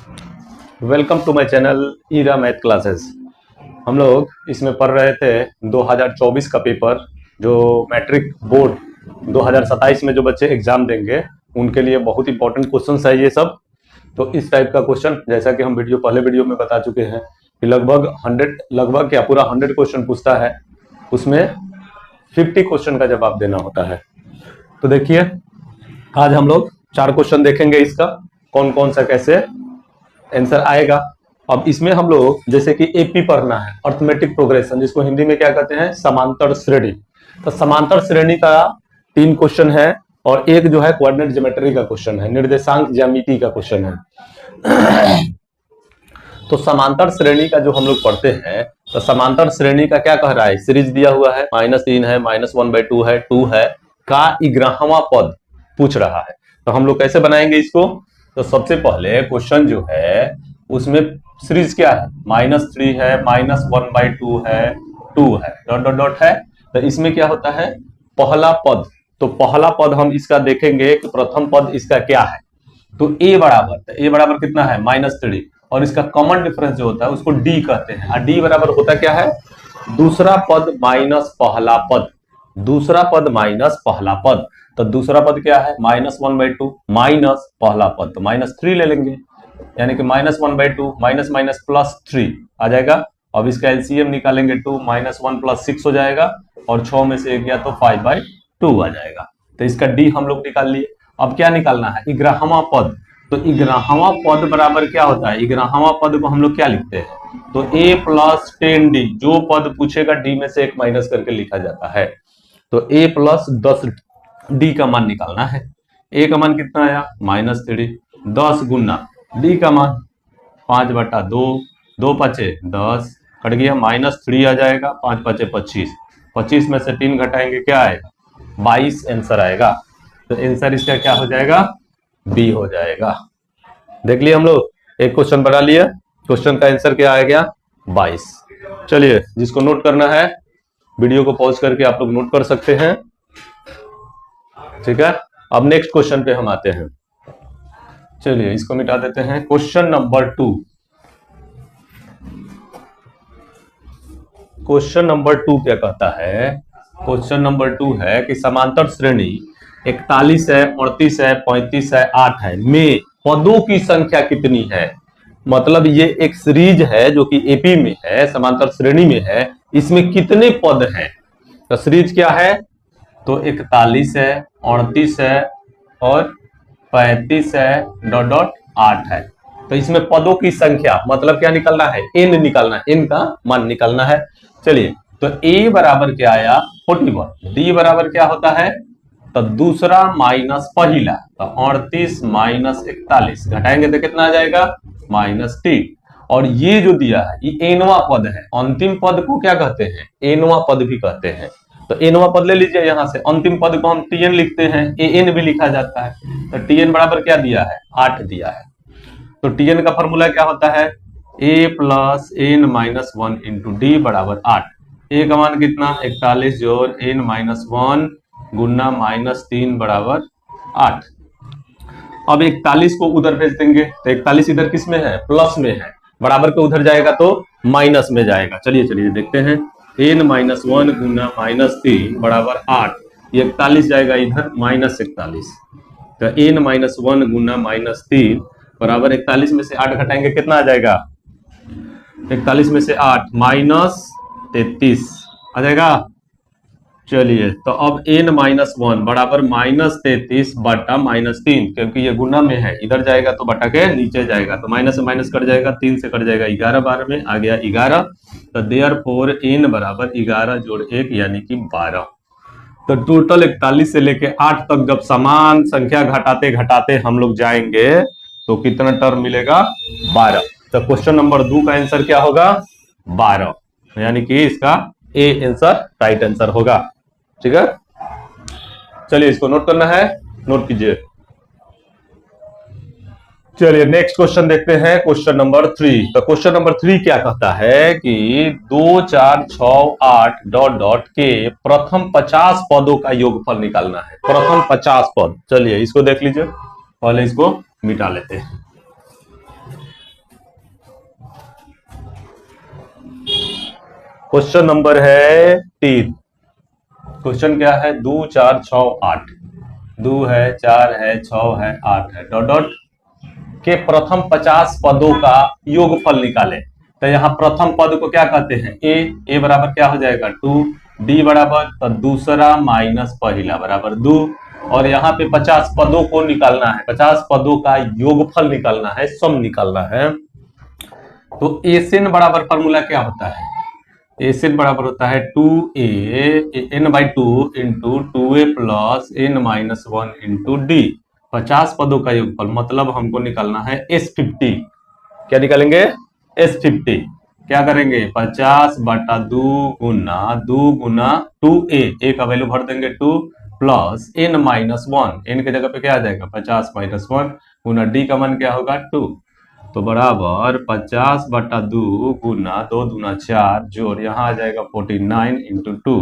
Welcome to my channel Ira math classes. हम लोग इसमें पढ़ रहे थे 2024 का पेपर, जो मैट्रिक बोर्ड 2027 में जो बच्चे एग्जाम देंगे उनके लिए बहुत इंपॉर्टेंट क्वेश्चन है ये सब। तो इस टाइप का क्वेश्चन, जैसा कि हम पहले वीडियो में बता चुके हैं कि लगभग क्या पूरा 100 क्वेश्चन पूछता है, उसमें 50 क्वेश्चन का जवाब देना होता है। तो देखिए, आज हम लोग 4 क्वेश्चन देखेंगे, इसका कौन कौन सा कैसे आंसर आएगा। अब इसमें हम लोग जैसे कि एपी पढ़ना है, अर्थमेटिक प्रोग्रेशन, जिसको हिंदी में क्या कहते हैं, समांतर श्रेणी। तो समांतर श्रेणी का 3 क्वेश्चन है और एक जो है कोऑर्डिनेट ज्योमेट्री का क्वेश्चन है, निर्देशांक ज्यामिति का क्वेश्चन है। तो समांतर श्रेणी का जो हम लोग पढ़ते हैं, तो समांतर श्रेणी का क्या कह रहा है, सीरीज दिया हुआ है, -3 है, -1/2 है, 2 है का 11वां पद पूछ रहा है। तो हम लोग कैसे बनाएंगे इसको। तो सबसे पहले क्वेश्चन जो है उसमें सीरीज क्या है, -3 है, -1/2 है, 2 है, डॉट डॉट डॉट है। तो इसमें क्या होता है, पहला पद। तो पहला पद हम इसका देखेंगे कि प्रथम पद इसका क्या है। तो a बराबर कितना है, -3, और इसका कॉमन डिफरेंस जो होता है उसको d कहते हैं। और d बराबर होता क्या है, दूसरा पद माइनस पहला पद, दूसरा पद माइनस पहला पद। तो दूसरा पद क्या है, -1/2 माइनस पहला पद, तो -3 ले लेंगे, यानी कि -1/2 माइनस माइनस +3 आ जाएगा। अब इसका एलसीएम निकालेंगे, 2 -1 + 6 हो जाएगा, और 6 में से 1 गया तो 5/2 आ जाएगा। तो इसका डी हम लोग निकाल लिए। अब क्या निकालना है, 11वां पद। तो 11वां पद बराबर क्या होता है, 11वां पद को हम लोग क्या लिखते हैं, तो a + 10d, जो पद पूछेगा d में से 1 माइनस करके लिखा जाता है। तो a + 10d का मान निकालना है। a का मान कितना आया, -3, 10 गुना d का मान 5/2, 2 5 10, कट गया, -3 आ जाएगा, 5 5 25, 25 में से 3 घटाएंगे क्या आएगा, 22 आंसर आएगा। तो आंसर इसका क्या हो जाएगा, बी हो जाएगा। देख लिए हम लोग, एक क्वेश्चन बना लिया, क्वेश्चन का आंसर क्या आ गया, 22। चलिए, जिसको नोट करना है वीडियो को पॉज करके आप लोग नोट कर सकते हैं, ठीक है। अब नेक्स्ट क्वेश्चन पे हम आते हैं। चलिए इसको मिटा देते हैं। क्वेश्चन नंबर 2, क्वेश्चन नंबर 2 क्या कहता है, क्वेश्चन नंबर 2 है कि समांतर श्रेणी 41 है, 38 है, 35 है, 8 है में पदों की संख्या कितनी है। मतलब ये एक सीरीज है जो कि एपी में है, समांतर श्रेणी में है, इसमें कितने पद हैं। तो सीरीज क्या है, तो 41 है, 38 है और 35 है, डॉट डॉट 8 है। तो इसमें पदों की संख्या मतलब क्या निकालना है, n निकालना है, n का मान निकालना है। चलिए, तो a बराबर क्या आया, 41, d बराबर क्या होता है, तो दूसरा माइनस पहला, तो 38 - 41 घटाएंगे तो कितना आ जाएगा, -t। और ये जो दिया है ये एनवा पद है, अंतिम पद को क्या कहते हैं, एनवा पद भी कहते हैं। तो एनवा पद ले लीजिए, यहां से अंतिम पद को हम tn लिखते हैं, an भी लिखा जाता है। तो tn बराबर क्या दिया है, 8 दिया है। तो tn का फॉर्मूला क्या होता है, a + n - 1 × d बराबर 8। a का मान कितना, 41 जोड़ n - 1 गुना -3 बराबर 8। अब 41 को उधर भेज देंगे, तो 41 इधर किस में है, प्लस में है, बराबर के उधर जाएगा तो माइनस में जाएगा। चलिए देखते हैं, n - 1 गुना -3 बराबर 8, ये 41 जाएगा इधर, -41। तो n - 1 गुना -3 बराबर 41 में से 8 घटाएंगे कितना आ जाएगा, 41 में से 8 -33 आ जाएगा। चलिए, तो अब n - 1 बराबर -33 बटा -3, क्योंकि ये गुना में है, इधर जाएगा तो बटा के नीचे जाएगा, तो माइनस से माइनस कट जाएगा, 3 से कट जाएगा, 11 12 में आ गया 11। तो देयरफॉर n बराबर 11 जोड़ 1 यानी कि 12। तो टोटल 41 से लेके 8 तक जब समान संख्या घटाते घटाते हम लोग जाएंगे तो कितना टर्म मिलेगा, 12। तो क्वेश्चन नंबर 2 का आंसर क्या होगा, 12, यानी कि इसका ए आंसर राइट आंसर होगा, ठीक है। चलिए इसको नोट करना है, नोट कीजिए। चलिए नेक्स्ट क्वेश्चन देखते हैं, क्वेश्चन नंबर 3। तो क्वेश्चन नंबर 3 क्या कहता है कि 2 4 6 8 डॉट डॉट के प्रथम 50 पदों का योगफल निकालना है, प्रथम 50 पद। चलिए इसको देख लीजिए, पहले इसको मिटा लेते हैं। क्वेश्चन नंबर है 3। क्वेश्चन क्या है? 2 4 6 8, 2 है, 4 है, 6 है, 8 है, डॉट डॉट के प्रथम 50 पदों का योगफल निकाले। तो यहाँ प्रथम पद को क्या कहते हैं? ए बराबर क्या हो जाएगा? 2, डी बराबर तो दूसरा माइनस पहला बराबर 2, और यहाँ पे 50 पदों को निकालना है, 50 पदों का योगफल निकालना है, सम निकालना है। तो एसेन बराबर फॉर्मूला क्या होता है? एसेन बराबर होता है 2a n/2 into 2a plus n-1 into D. 50 पदों का योगफल मतलब हमको निकालना है S50। क्या निकालेंगे? S50। क्या करेंगे? 50/2 गुना 2a, ए का वैल्यू भर देंगे 2 प्लस n-1, n के जगह पे क्या आ जाएगा? 50-1 गुना डी का मान क्या होगा? 2। तो बराबर 50/2 गुना 2 दूना 4 जोड़ यहाँ आ जाएगा 49 इंटू 2।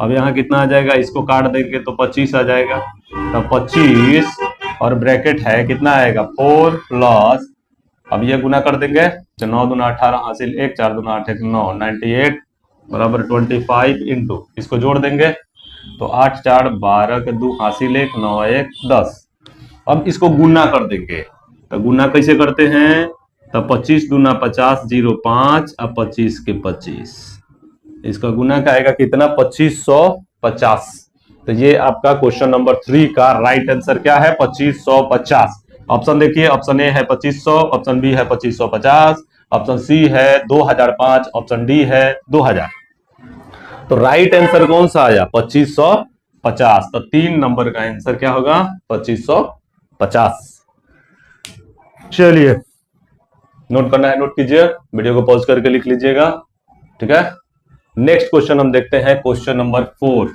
अब यहाँ कितना आ जाएगा? इसको काट देंगे तो 25 आ जाएगा। तो 25 और ब्रैकेट है कितना आएगा? 4 प्लस, अब ये गुना कर देंगे तो 9 दूना 18 हासिल 1, 4 दूना 8 1 9, 98 बराबर 25 इंटू, इसको जोड़ देंगे तो 8 4 12 के 2 हासिल 1, 9 1 10। अब इसको गुना कर देंगे, तो गुना कैसे करते हैं? तो 25 दूना 50 0 5, अब 25 के 25, इसका गुना का आएगा कितना? 2550। तो ये आपका क्वेश्चन नंबर 3 का राइट आंसर क्या है? 2550। ऑप्शन देखिए, ऑप्शन ए है 2500, ऑप्शन बी है 2550, ऑप्शन सी है 2005, ऑप्शन डी है 2000। तो राइट आंसर कौन सा आया? 2550। तो 3 नंबर का आंसर क्या होगा? 2550। चलिए, नोट करना है, नोट कीजिए, वीडियो को पॉज करके लिख लीजिएगा, ठीक है। नेक्स्ट क्वेश्चन हम देखते हैं, क्वेश्चन नंबर 4।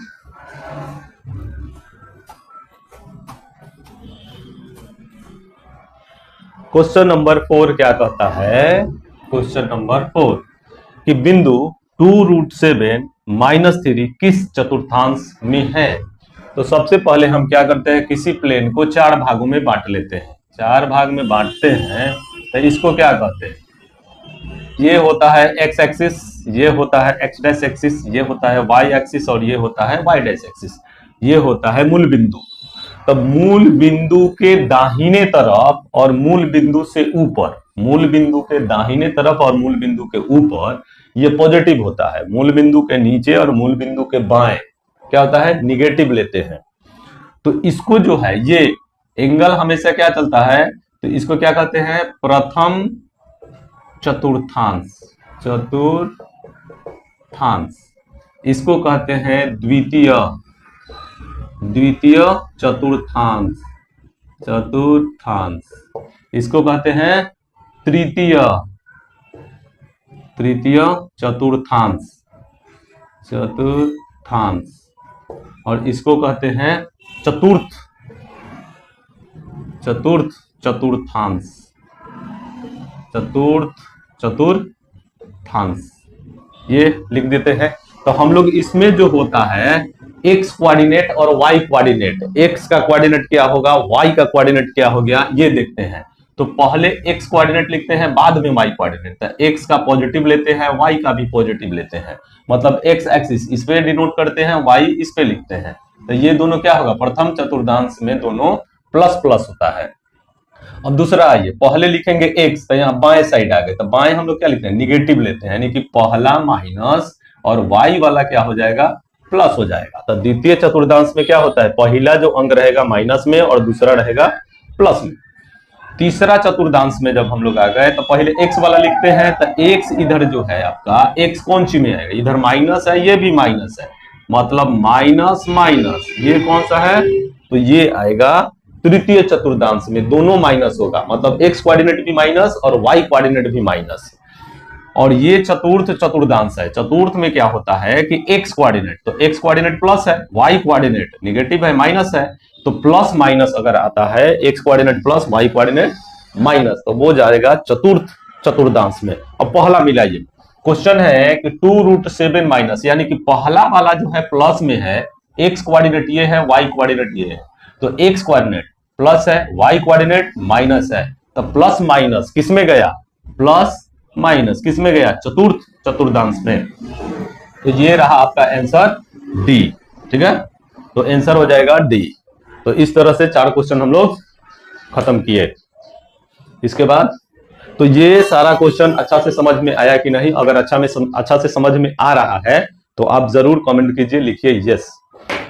क्वेश्चन नंबर 4 क्या कहता है? क्वेश्चन नंबर 4 कि बिंदु 2√7 - 3 किस चतुर्थांश में है? तो सबसे पहले हम क्या करते हैं? किसी प्लेन को 4 भागों में बांट लेते हैं। 4 भाग में बांटते हैं तो इसको क्या कहते हैं? ये होता है एक्स एक्सिस, ये होता है एक्स डैश एक्सिस, ये होता है वाई एक्सिस और ये होता है वाई डैश एक्सिस। ये होता है मूल बिंदु। तब मूल बिंदु के दाहिने तरफ और मूल बिंदु से ऊपर, मूल बिंदु के दाहिने तरफ और मूल बिंदु के ऊपर ये पॉजिटिव होता है। मूल बिंदु के नीचे और मूल बिंदु के बाएं क्या होता है? निगेटिव लेते हैं। तो इसको जो है, ये एंगल हमेशा क्या चलता है? तो इसको क्या कहते हैं? प्रथम चतुर्थांश, चतुर्थांश। इसको कहते हैं द्वितीय चतुर्थांश, चतुर्थांश। इसको कहते हैं तृतीय चतुर्थांश, चतुर्थांश। और इसको कहते हैं चतुर्थ चतुर्थांश, चतुर्थांश। ये लिख देते हैं। तो हम लोग इसमें जो होता है एक्स कोऑर्डिनेट और वाई कोऑर्डिनेट, एक्स का कोऑर्डिनेट क्या होगा, वाई का कोऑर्डिनेट क्या हो गया, ये देखते हैं। तो पहले एक्स कोऑर्डिनेट लिखते हैं, बाद में वाई कोऑर्डिनेट। तो एक्स का पॉजिटिव लेते हैं, वाई का भी पॉजिटिव लेते हैं। मतलब एक्स एक्सिस इस पे डिनोट करते हैं, वाई इस पे लिखते हैं। तो ये दोनों क्या होगा? प्रथम चतुर्थांश में दोनों प्लस प्लस होता है। अब दूसरा आइए, पहले लिखेंगे एक्स, तो यहाँ बाएं साइड आ गए, तो बाएं हम लोग क्या लिखते हैं? निगेटिव लेते हैं, यानी कि पहला माइनस और वाई वाला क्या हो जाएगा? प्लस हो जाएगा। तो द्वितीय चतुर्थांश में क्या होता है? पहला जो अंक रहेगा माइनस में और दूसरा रहेगा प्लस में। तीसरा चतुर्थांश में जब हम लोग आ गए तो पहले एक्स वाला लिखते हैं। तो एक्स इधर जो है आपका, एक्स कौन सी में आएगा? इधर माइनस है, ये भी माइनस है, मतलब माइनस माइनस, ये कौन सा है? तो ये आएगा तृतीय चतुर्थांश में, दोनों माइनस होगा, मतलब एक्स कोऑर्डिनेट भी माइनस और वाई कोऑर्डिनेट भी माइनस। और ये चतुर्थ चतुर्थांश है। चतुर्थ में क्या होता है कि एक्स कोऑर्डिनेट, तो एक्स कोऑर्डिनेट प्लस है, वाई कोऑर्डिनेट निगेटिव है, माइनस है। तो प्लस माइनस अगर आता है, X coordinate plus Y coordinate minus, तो वो जाएगा चतुर्थ चतुर्थांश में। अब पहला मिलाइए, क्वेश्चन है कि 2√7 माइनस, यानी कि पहला वाला जो है प्लस में है, एक्स कोऑर्डिनेट ये है, वाई कोऑर्डिनेट ये है। तो एक्स कोऑर्डिनेट प्लस है, वाई कोऑर्डिनेट माइनस है। तो प्लस माइनस किस में गया? प्लस माइनस किस में गया? चतुर्थ चतुर्थांश में। तो ये रहा आपका आंसर डी। ठीक है, तो आंसर हो जाएगा डी। तो इस तरह से 4 क्वेश्चन हम लोग खत्म किए। इसके बाद तो ये सारा क्वेश्चन अच्छा से समझ में आया कि नहीं? अगर अच्छा से समझ में आ रहा है तो आप जरूर कमेंट कीजिए, लिखिए यस।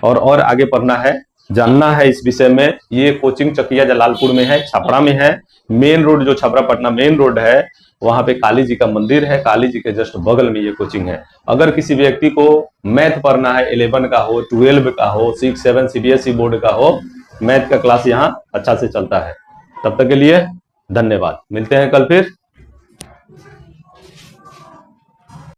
और आगे पढ़ना है, जानना है इस विषय में। ये कोचिंग चकिया जलालपुर में है, छपरा में है। मेन रोड जो छपरा पटना मेन रोड है, वहां पे काली जी का मंदिर है, काली जी के जस्ट बगल में ये कोचिंग है। अगर किसी व्यक्ति को मैथ पढ़ना है, 11 का हो, 12 का हो, 6, 7 सीबीएसई बोर्ड का हो, मैथ का क्लास यहाँ अच्छा से चलता है। तब तक के लिए धन्यवाद, मिलते हैं कल फिर।